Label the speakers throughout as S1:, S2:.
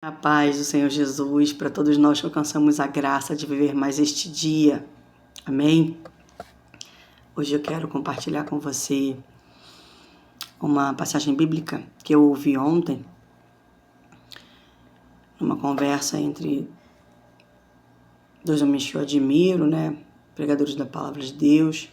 S1: A paz do Senhor Jesus para todos nós que alcançamos a graça de viver mais este dia. Amém? Hoje eu quero compartilhar com você uma passagem bíblica que eu ouvi ontem, numa conversa entre dois homens que eu admiro, pregadores da Palavra de Deus.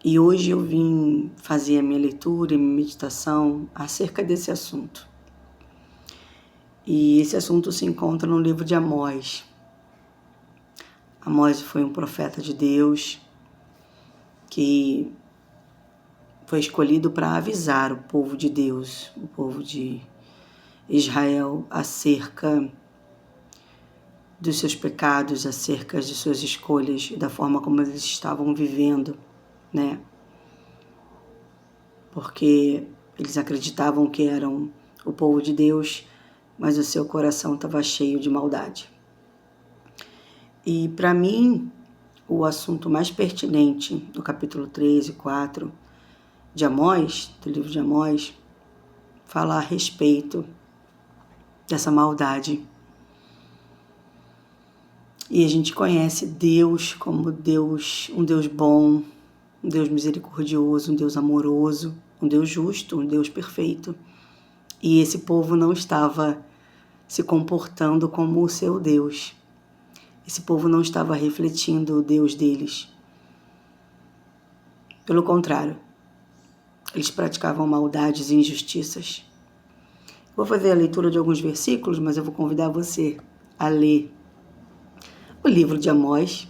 S1: E hoje eu vim fazer a minha leitura e minha meditação acerca desse assunto. E esse assunto se encontra no livro de Amós. Amós foi um profeta de Deus que foi escolhido para avisar o povo de Deus, o povo de Israel, acerca dos seus pecados, acerca de suas escolhas e da forma como eles estavam vivendo, Porque eles acreditavam que eram o povo de Deus, mas o seu coração estava cheio de maldade. E para mim, o assunto mais pertinente do capítulo 3 e 4 de Amós, do livro de Amós, fala a respeito dessa maldade. E a gente conhece Deus como Deus, um Deus bom, um Deus misericordioso, um Deus amoroso, um Deus justo, um Deus perfeito. E esse povo não estava se comportando como o seu Deus. Esse povo não estava refletindo o Deus deles. Pelo contrário, eles praticavam maldades e injustiças. Vou fazer a leitura de alguns versículos, mas eu vou convidar você a ler o livro de Amós,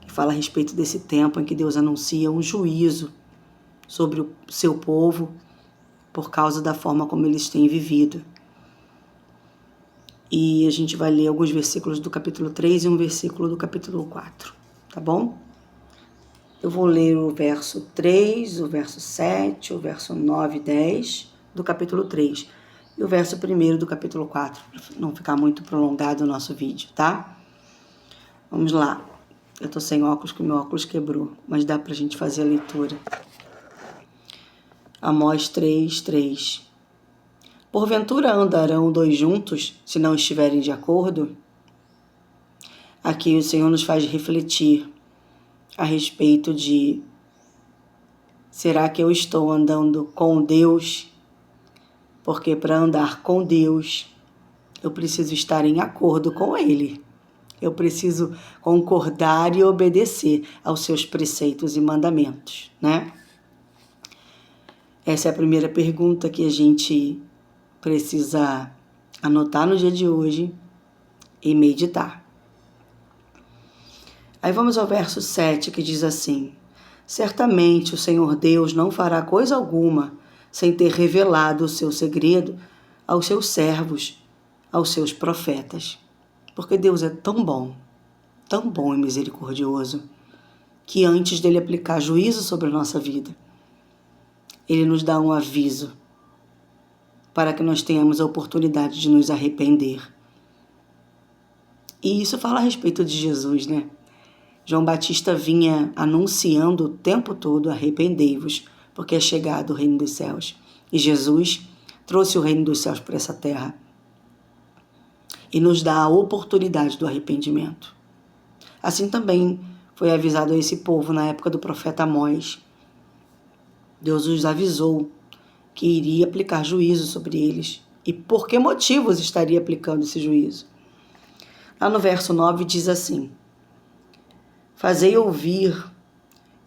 S1: que fala a respeito desse tempo em que Deus anuncia um juízo sobre o seu povo por causa da forma como eles têm vivido. E a gente vai ler alguns versículos do capítulo 3 e um versículo do capítulo 4, tá bom? Eu vou ler o verso 3, o verso 7, o verso 9 e 10 do capítulo 3 e o verso 1 do capítulo 4, para não ficar muito prolongado o nosso vídeo, tá? Vamos lá. Eu tô sem óculos, porque meu óculos quebrou, mas dá pra gente fazer a leitura. Amós 3:3. Porventura andarão dois juntos, se não estiverem de acordo? Aqui o Senhor nos faz refletir a respeito de: será que eu estou andando com Deus? Porque para andar com Deus, eu preciso estar em acordo com Ele. Eu preciso concordar e obedecer aos seus preceitos e mandamentos, Essa é a primeira pergunta que a gente precisa anotar no dia de hoje e meditar. Aí vamos ao verso 7, que diz assim: certamente o Senhor Deus não fará coisa alguma sem ter revelado o seu segredo aos seus servos, aos seus profetas. Porque Deus é tão bom e misericordioso, que antes dele aplicar juízo sobre a nossa vida, ele nos dá um aviso para que nós tenhamos a oportunidade de nos arrepender. E isso fala a respeito de Jesus, João Batista vinha anunciando o tempo todo: arrependei-vos, porque é chegado o reino dos céus. E Jesus trouxe o reino dos céus para essa terra e nos dá a oportunidade do arrependimento. Assim também foi avisado a esse povo na época do profeta Amós. Deus os avisou que iria aplicar juízo sobre eles. E por que motivos estaria aplicando esse juízo? Lá no verso 9 diz assim: fazei ouvir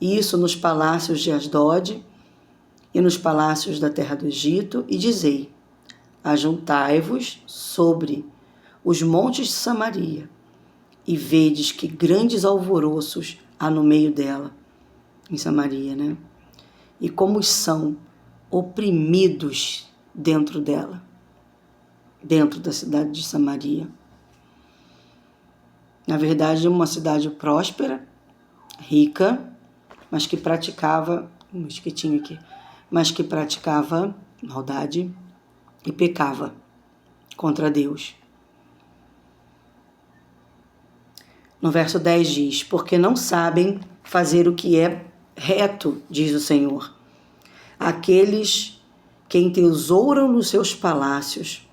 S1: isso nos palácios de Asdod e nos palácios da terra do Egito, e dizei: ajuntai-vos sobre os montes de Samaria, e vedes que grandes alvoroços há no meio dela, em Samaria, E como são oprimidos dentro dela, dentro da cidade de Samaria. Na verdade, uma cidade próspera, rica, mas que praticava, maldade e pecava contra Deus. No verso 10 diz: porque não sabem fazer o que é reto, diz o Senhor. Aqueles que entesouram nos seus palácios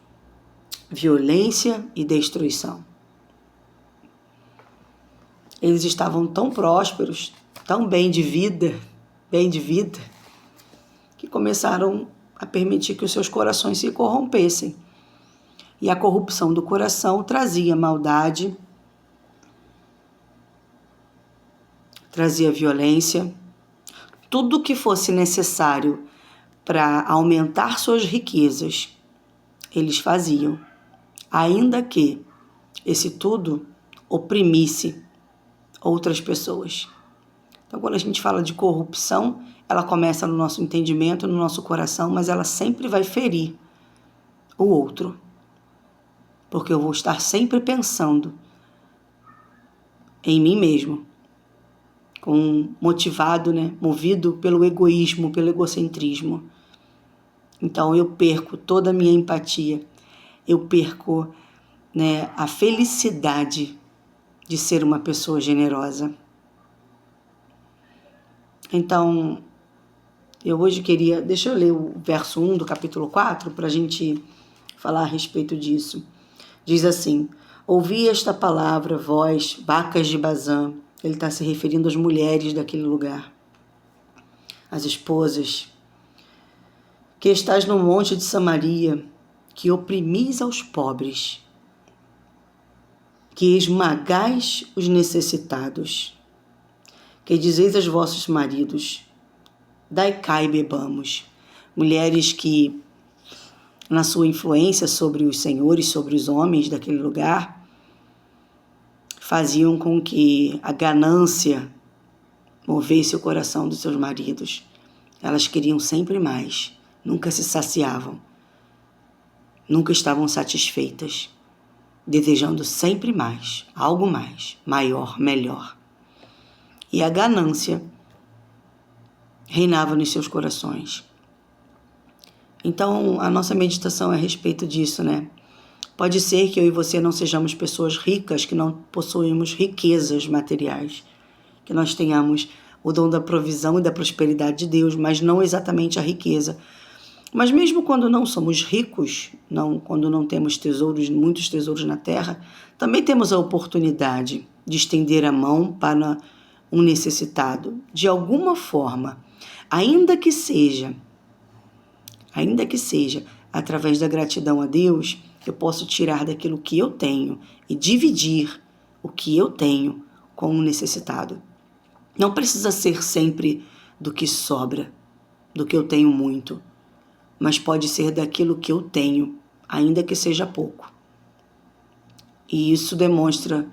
S1: violência e destruição. Eles estavam tão prósperos, tão bem de vida, que começaram a permitir que os seus corações se corrompessem. E a corrupção do coração trazia maldade, trazia violência, tudo que fosse necessário para aumentar suas riquezas, eles faziam, ainda que esse tudo oprimisse outras pessoas. Então, quando a gente fala de corrupção, ela começa no nosso entendimento, no nosso coração, mas ela sempre vai ferir o outro. Porque eu vou estar sempre pensando em mim mesmo, motivado, movido pelo egoísmo, pelo egocentrismo. Então eu perco toda a minha empatia, eu perco a felicidade de ser uma pessoa generosa. Então, eu hoje queria... Deixa eu ler o verso 1 do capítulo 4 para a gente falar a respeito disso. Diz assim: ouvi esta palavra, vós, vacas de Bazã. Ele está se referindo às mulheres daquele lugar, às esposas, que estás no monte de Samaria, que oprimis aos pobres, que esmagais os necessitados, que dizeis aos vossos maridos, dai cá e bebamos. Mulheres que, na sua influência sobre os senhores, sobre os homens daquele lugar, faziam com que a ganância movesse o coração dos seus maridos. Elas queriam sempre mais, nunca se saciavam, nunca estavam satisfeitas, desejando sempre mais, algo mais, maior, melhor. E a ganância reinava nos seus corações. Então, a nossa meditação é a respeito disso, Pode ser que eu e você não sejamos pessoas ricas, que não possuímos riquezas materiais, que nós tenhamos o dom da provisão e da prosperidade de Deus, mas não exatamente a riqueza. Mas mesmo quando não somos ricos, quando não temos muitos tesouros na terra, também temos a oportunidade de estender a mão para um necessitado, de alguma forma, ainda que seja através da gratidão a Deus, eu posso tirar daquilo que eu tenho e dividir o que eu tenho com o necessitado. Não precisa ser sempre do que sobra, do que eu tenho muito, mas pode ser daquilo que eu tenho, ainda que seja pouco. E isso demonstra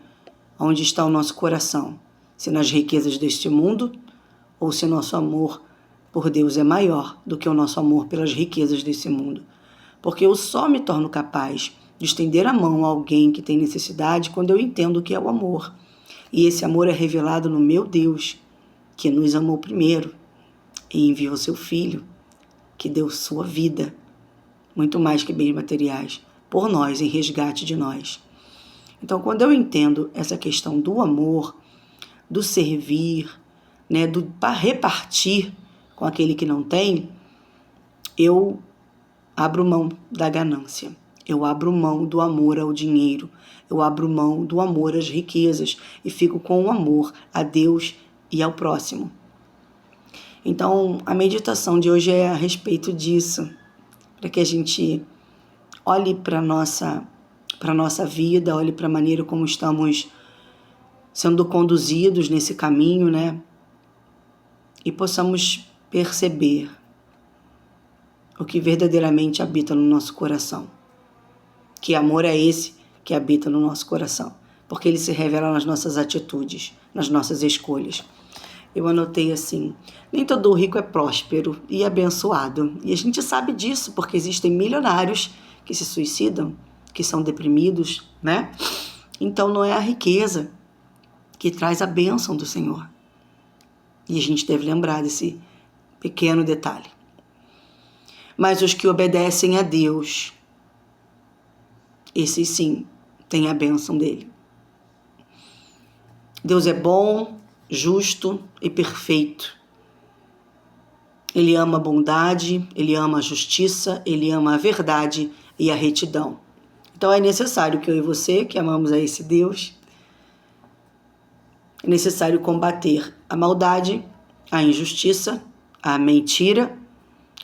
S1: onde está o nosso coração, se nas riquezas deste mundo ou se nosso amor por Deus é maior do que o nosso amor pelas riquezas desse mundo. Porque eu só me torno capaz de estender a mão a alguém que tem necessidade quando eu entendo o que é o amor. E esse amor é revelado no meu Deus, que nos amou primeiro e enviou seu Filho, que deu sua vida, muito mais que bens materiais, por nós, em resgate de nós. Então, quando eu entendo essa questão do amor, do servir, do repartir com aquele que não tem, eu abro mão da ganância, eu abro mão do amor ao dinheiro, eu abro mão do amor às riquezas e fico com o amor a Deus e ao próximo. Então, a meditação de hoje é a respeito disso, para que a gente olhe para a nossa vida, olhe para a maneira como estamos sendo conduzidos nesse caminho, e possamos perceber o que verdadeiramente habita no nosso coração. Que amor é esse que habita no nosso coração? Porque ele se revela nas nossas atitudes, nas nossas escolhas. Eu anotei assim: nem todo rico é próspero e abençoado. E a gente sabe disso porque existem milionários que se suicidam, que são deprimidos, Então não é a riqueza que traz a bênção do Senhor. E a gente deve lembrar desse pequeno detalhe. Mas os que obedecem a Deus, esses sim têm a bênção dele. Deus é bom, justo e perfeito. Ele ama a bondade, ele ama a justiça, ele ama a verdade e a retidão. Então é necessário que eu e você, que amamos a esse Deus, é necessário combater a maldade, a injustiça, a mentira,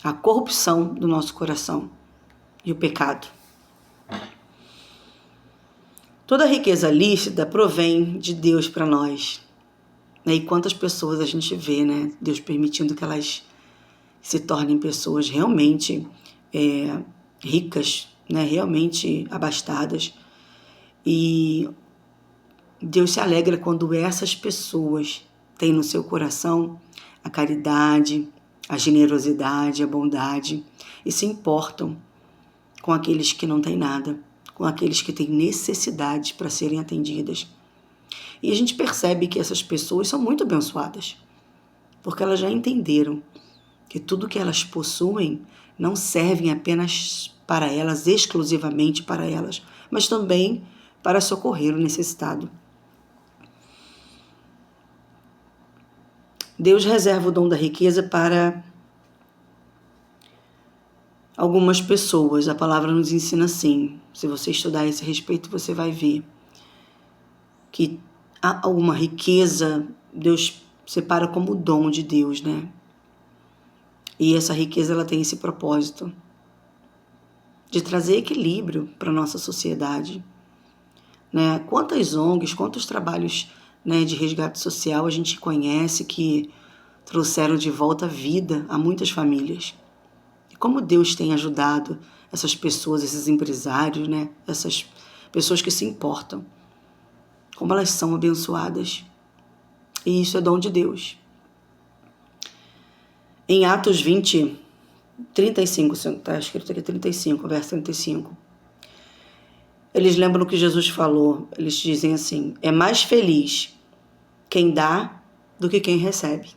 S1: a corrupção do nosso coração e o pecado. Toda riqueza lícita provém de Deus para nós. E quantas pessoas a gente vê, né? Deus permitindo que elas se tornem pessoas realmente ricas, né? Realmente abastadas. E Deus se alegra quando essas pessoas têm no seu coração a caridade, a generosidade, a bondade e se importam com aqueles que não têm nada, com aqueles que têm necessidades para serem atendidas. E a gente percebe que essas pessoas são muito abençoadas, porque elas já entenderam que tudo que elas possuem não servem apenas para elas, exclusivamente para elas, mas também para socorrer o necessitado. Deus reserva o dom da riqueza para algumas pessoas. A palavra nos ensina assim. Se você estudar a esse respeito, você vai ver que há alguma riqueza, Deus separa como dom de Deus, né? E essa riqueza, ela tem esse propósito de trazer equilíbrio para a nossa sociedade, né? Quantas ONGs, quantos trabalhos, né, de resgate social a gente conhece que trouxeram de volta a vida a muitas famílias. E como Deus tem ajudado essas pessoas, esses empresários, né? Essas pessoas que se importam. Como elas são abençoadas. E isso é dom de Deus. Em Atos 20, 35, está escrito aqui 35, verso 35. Eles lembram o que Jesus falou. Eles dizem assim: é mais feliz quem dá do que quem recebe.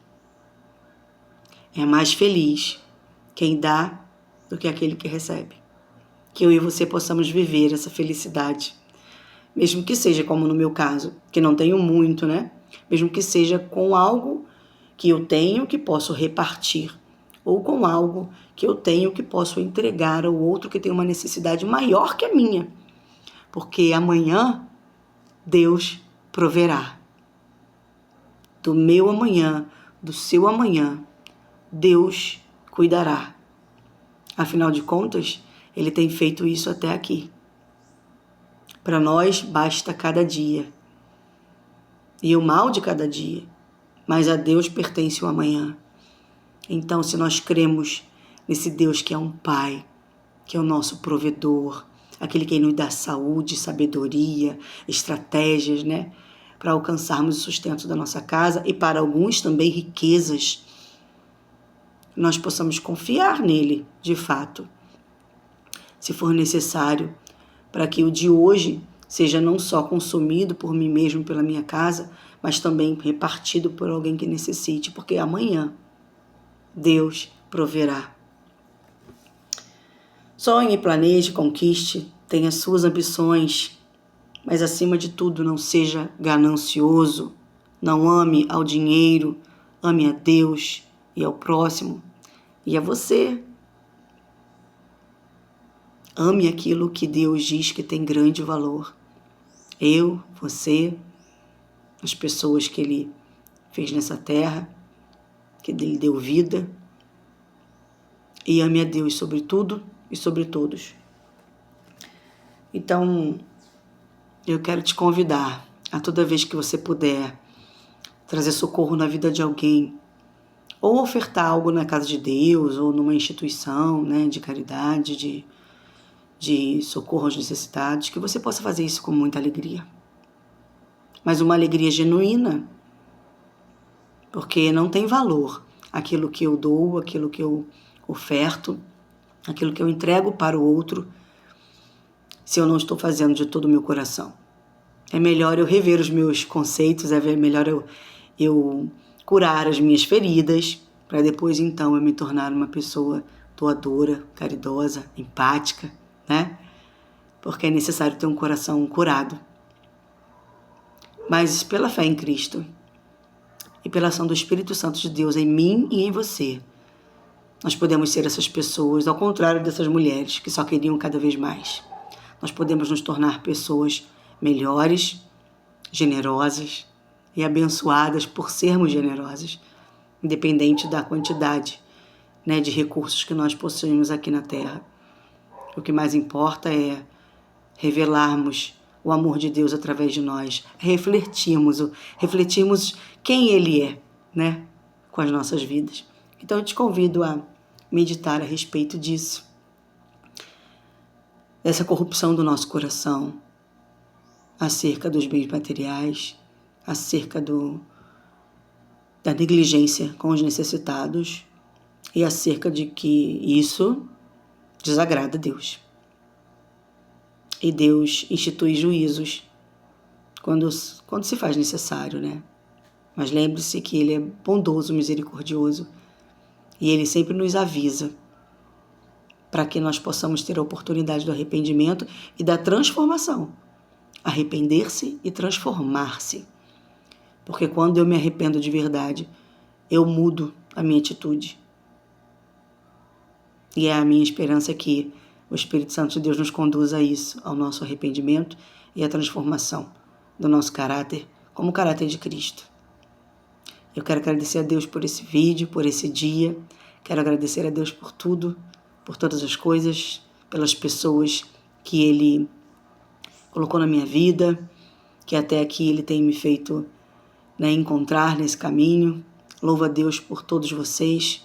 S1: É mais feliz quem dá do que aquele que recebe. Que eu e você possamos viver essa felicidade. Mesmo que seja, como no meu caso, que não tenho muito, né? Mesmo que seja com algo que eu tenho que posso repartir, ou com algo que eu tenho que posso entregar ao outro que tem uma necessidade maior que a minha. Porque amanhã Deus proverá. Do meu amanhã, do seu amanhã, Deus cuidará. Afinal de contas, Ele tem feito isso até aqui. Para nós basta cada dia. E o mal de cada dia. Mas a Deus pertence o amanhã. Então, se nós cremos nesse Deus que é um Pai, que é o nosso provedor, aquele que nos dá saúde, sabedoria, estratégias, né? Para alcançarmos o sustento da nossa casa e para alguns também riquezas, nós possamos confiar nele, de fato, se for necessário, para que o de hoje seja não só consumido por mim mesmo, pela minha casa, mas também repartido por alguém que necessite, porque amanhã Deus proverá. Sonhe, planeje, conquiste, tenha suas ambições, mas acima de tudo não seja ganancioso, não ame ao dinheiro, ame a Deus e ao próximo e a você. Ame aquilo que Deus diz que tem grande valor. Eu, você, as pessoas que Ele fez nessa terra, que Ele deu vida. E ame a Deus sobre tudo e sobre todos. Então, eu quero te convidar a toda vez que você puder trazer socorro na vida de alguém, ou ofertar algo na casa de Deus, ou numa instituição, né, de caridade, de socorro aos necessitados, que você possa fazer isso com muita alegria. Mas uma alegria genuína, porque não tem valor aquilo que eu dou, aquilo que eu oferto, aquilo que eu entrego para o outro, se eu não estou fazendo de todo o meu coração. É melhor eu rever os meus conceitos, é melhor eu curar as minhas feridas, para depois então eu me tornar uma pessoa doadora, caridosa, empática, né? Porque é necessário ter um coração curado. Mas pela fé em Cristo e pela ação do Espírito Santo de Deus em mim e em você, nós podemos ser essas pessoas, ao contrário dessas mulheres que só queriam cada vez mais. nós podemos nos tornar pessoas melhores, generosas e abençoadas por sermos generosas, independente da quantidade, né, de recursos que nós possuímos aqui na Terra. O que mais importa é revelarmos o amor de Deus através de nós, refletirmos quem Ele é, né, com as nossas vidas. Então eu te convido a meditar a respeito disso, dessa corrupção do nosso coração, acerca dos bens materiais, acerca da negligência com os necessitados e acerca de que isso desagrada a Deus. E Deus institui juízos quando se faz necessário, né? Mas lembre-se que Ele é bondoso, misericordioso e Ele sempre nos avisa para que nós possamos ter a oportunidade do arrependimento e da transformação. Arrepender-se e transformar-se. Porque quando eu me arrependo de verdade, eu mudo a minha atitude. E é a minha esperança que o Espírito Santo de Deus nos conduza a isso, ao nosso arrependimento e à transformação do nosso caráter como o caráter de Cristo. Eu quero agradecer a Deus por esse vídeo, por esse dia. Quero agradecer a Deus por tudo, por todas as coisas, pelas pessoas que Ele colocou na minha vida, que até aqui Ele tem me feito, né, encontrar nesse caminho. Louvo a Deus por todos vocês,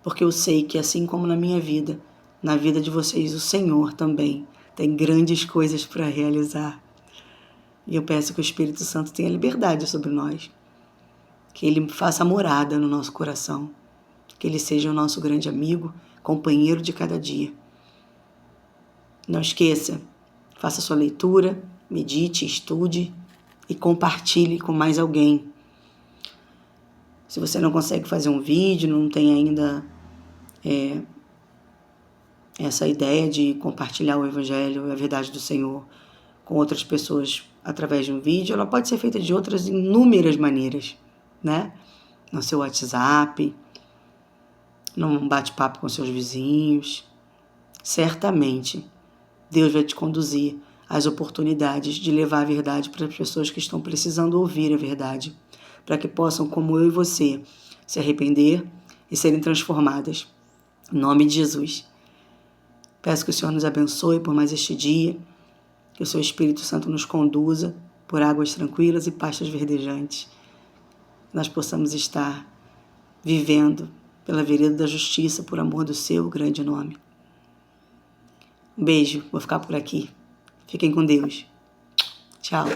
S1: porque eu sei que assim como na minha vida, na vida de vocês, o Senhor também tem grandes coisas para realizar. E eu peço que o Espírito Santo tenha liberdade sobre nós, que Ele faça morada no nosso coração, que Ele seja o nosso grande amigo, companheiro de cada dia. Não esqueça, faça sua leitura, medite, estude e compartilhe com mais alguém. Se você não consegue fazer um vídeo, não tem ainda essa ideia de compartilhar o Evangelho e a verdade do Senhor com outras pessoas através de um vídeo, ela pode ser feita de outras inúmeras maneiras, né? No seu WhatsApp, num bate-papo com seus vizinhos. Certamente, Deus vai te conduzir às oportunidades de levar a verdade para as pessoas que estão precisando ouvir a verdade, para que possam, como eu e você, se arrepender e serem transformadas. Em nome de Jesus. Peço que o Senhor nos abençoe por mais este dia, que o seu Espírito Santo nos conduza por águas tranquilas e pastas verdejantes. Que nós possamos estar vivendo pela vereda da justiça, por amor do seu grande nome. Um beijo, vou ficar por aqui. Fiquem com Deus. Tchau.